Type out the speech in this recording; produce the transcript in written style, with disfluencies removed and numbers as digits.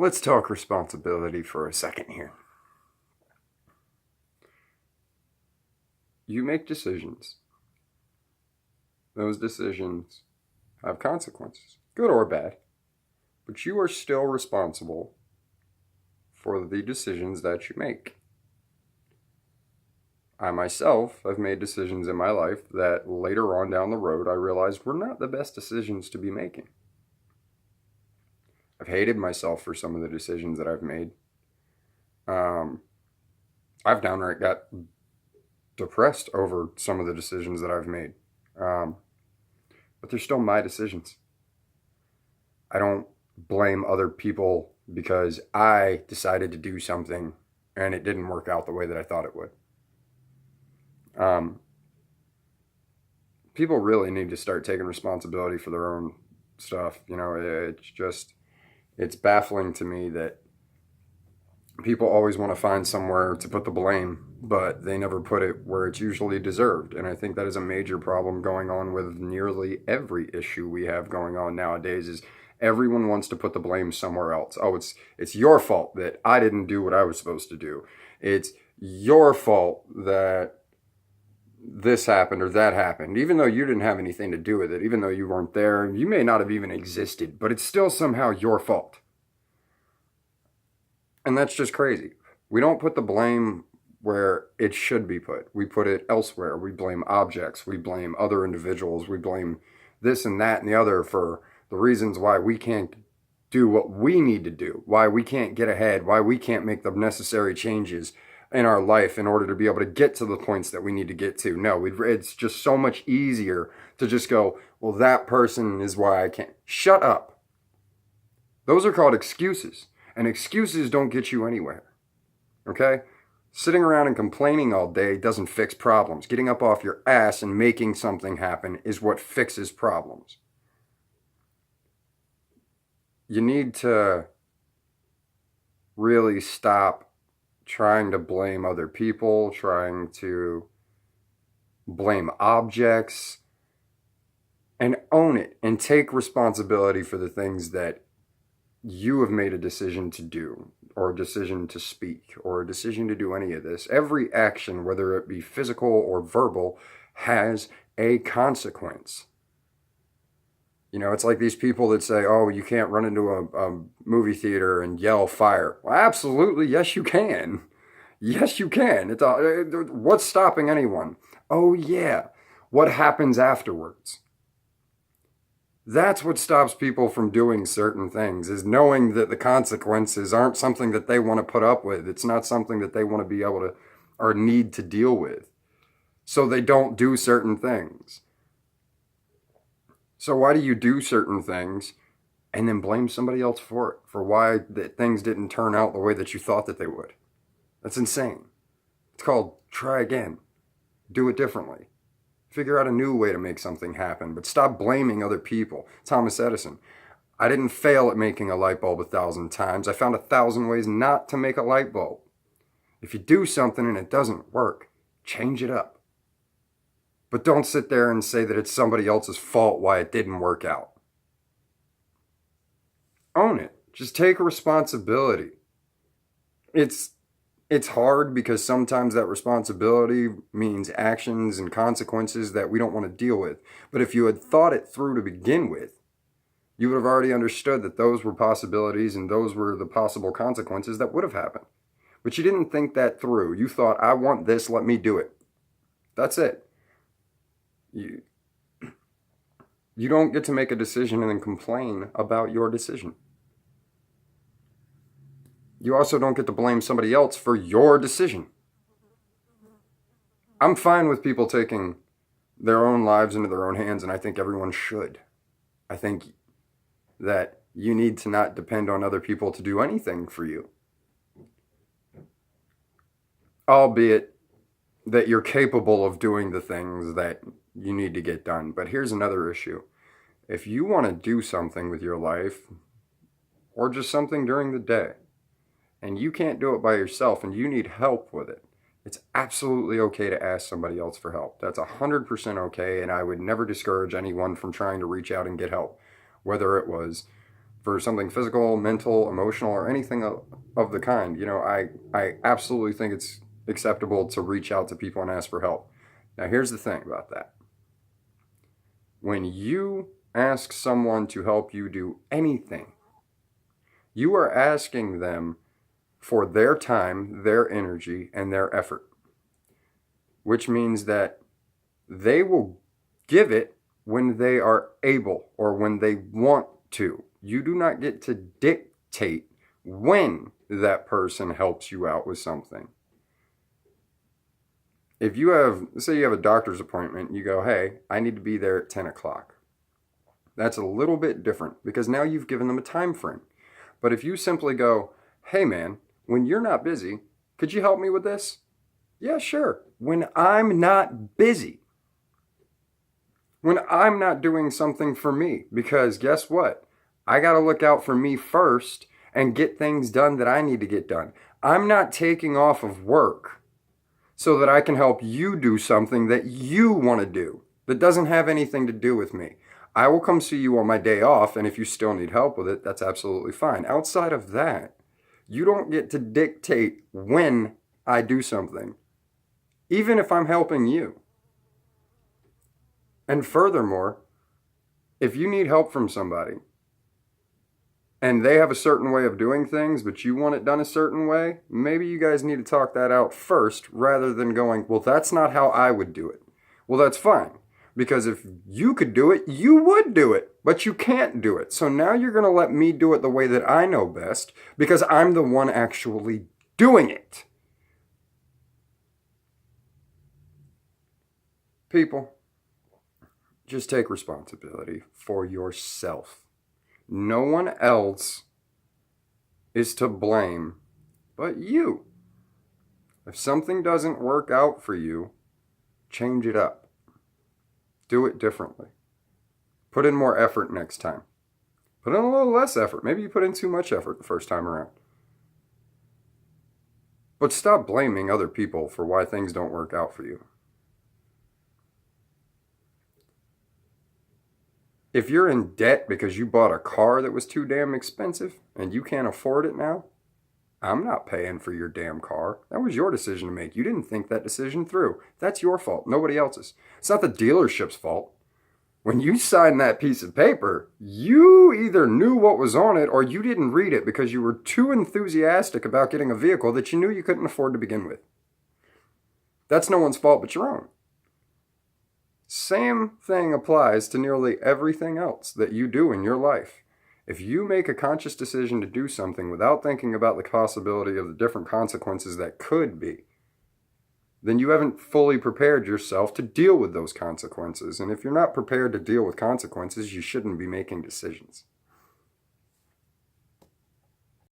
Let's talk responsibility for a second here. You make decisions. Those decisions have consequences, good or bad, but you are still responsible for the decisions that you make. I myself have made decisions in my life that later on down the road I realized were not the best decisions to be making. I've hated myself for some of the decisions that I've made. I've downright got depressed over some of the decisions that I've made. But they're still my decisions. I don't blame other people because I decided to do something and it didn't work out the way that I thought it would. People really need to start taking responsibility for their own stuff. It's baffling to me that people always want to find somewhere to put the blame, but they never put it where it's usually deserved. And I think that is a major problem going on with nearly every issue we have going on nowadays is everyone wants to put the blame somewhere else. Oh, it's your fault that I didn't do what I was supposed to do. It's your fault that this happened or that happened, even though you didn't have anything to do with it, even though you weren't there, you may not have even existed, but it's still somehow your fault. And that's just crazy. We don't put the blame where it should be put. We put it elsewhere. We blame objects. We blame other individuals. We blame this and that and the other for the reasons why we can't do what we need to do, why we can't get ahead, why we can't make the necessary changes in our life in order to be able to get to the points that we need to get to. No, it's just so much easier to just go, well, that person is why I can't. Shut up. Those are called excuses. And excuses don't get you anywhere. Okay? Sitting around and complaining all day doesn't fix problems. Getting up off your ass and making something happen is what fixes problems. You need to really stop trying to blame other people, trying to blame objects, and own it and take responsibility for the things that you have made a decision to do, or a decision to speak, or a decision to do any of this. Every action, whether it be physical or verbal, has a consequence. It's like these people that say, oh, you can't run into a movie theater and yell fire. Well, absolutely, yes, you can. Yes, you can. What's stopping anyone? Oh, yeah. What happens afterwards? That's what stops people from doing certain things, is knowing that the consequences aren't something that they want to put up with. It's not something that they want to be able to or need to deal with. So they don't do certain things. So why do you do certain things and then blame somebody else for it, for why that things didn't turn out the way that you thought that they would? That's insane. It's called try again. Do it differently. Figure out a new way to make something happen, but stop blaming other people. Thomas Edison. I didn't fail at making a light bulb 1,000 times. I found 1,000 ways not to make a light bulb. If you do something and it doesn't work, change it up. But don't sit there and say that it's somebody else's fault why it didn't work out. Own it. Just take responsibility. It's hard because sometimes that responsibility means actions and consequences that we don't want to deal with. But if you had thought it through to begin with, you would have already understood that those were possibilities and those were the possible consequences that would have happened. But you didn't think that through. You thought, I want this, let me do it. That's it. You don't get to make a decision and then complain about your decision. You also don't get to blame somebody else for your decision. I'm fine with people taking their own lives into their own hands, and I think everyone should. I think that you need to not depend on other people to do anything for you. Albeit that you're capable of doing the things that you need to get done. But here's another issue. If you want to do something with your life, or just something during the day, and you can't do it by yourself and you need help with it, it's absolutely okay to ask somebody else for help. That's 100% okay, and I would never discourage anyone from trying to reach out and get help. Whether it was for something physical, mental, emotional, or anything of the kind, I absolutely think it's acceptable to reach out to people and ask for help. Now, here's the thing about that. When you ask someone to help you do anything, you are asking them for their time, their energy, and their effort, which means that they will give it when they are able or when they want to. You do not get to dictate when that person helps you out with something. If you have, say you have a doctor's appointment, you go, hey, I need to be there at 10 o'clock. That's a little bit different because now you've given them a time frame. But if you simply go, hey man, when you're not busy, could you help me with this? Yeah, sure. When I'm not busy. When I'm not doing something for me. Because guess what? I got to look out for me first and get things done that I need to get done. I'm not taking off of work so that I can help you do something that you want to do that doesn't have anything to do with me. I will come see you on my day off, and if you still need help with it, that's absolutely fine. Outside of that, you don't get to dictate when I do something, even if I'm helping you. And furthermore, if you need help from somebody and they have a certain way of doing things, but you want it done a certain way, maybe you guys need to talk that out first rather than going, well, that's not how I would do it. Well, that's fine. Because if you could do it, you would do it, but you can't do it. So now you're going to let me do it the way that I know best because I'm the one actually doing it. People, just take responsibility for yourself. No one else is to blame but you. If something doesn't work out for you, change it up. Do it differently. Put in more effort next time. Put in a little less effort. Maybe you put in too much effort the first time around. But stop blaming other people for why things don't work out for you. If you're in debt because you bought a car that was too damn expensive and you can't afford it now, I'm not paying for your damn car. That was your decision to make. You didn't think that decision through. That's your fault, nobody else's. It's not the dealership's fault. When you signed that piece of paper, you either knew what was on it or you didn't read it because you were too enthusiastic about getting a vehicle that you knew you couldn't afford to begin with. That's no one's fault but your own. Same thing applies to nearly everything else that you do in your life. If you make a conscious decision to do something without thinking about the possibility of the different consequences that could be, then you haven't fully prepared yourself to deal with those consequences. And if you're not prepared to deal with consequences, you shouldn't be making decisions.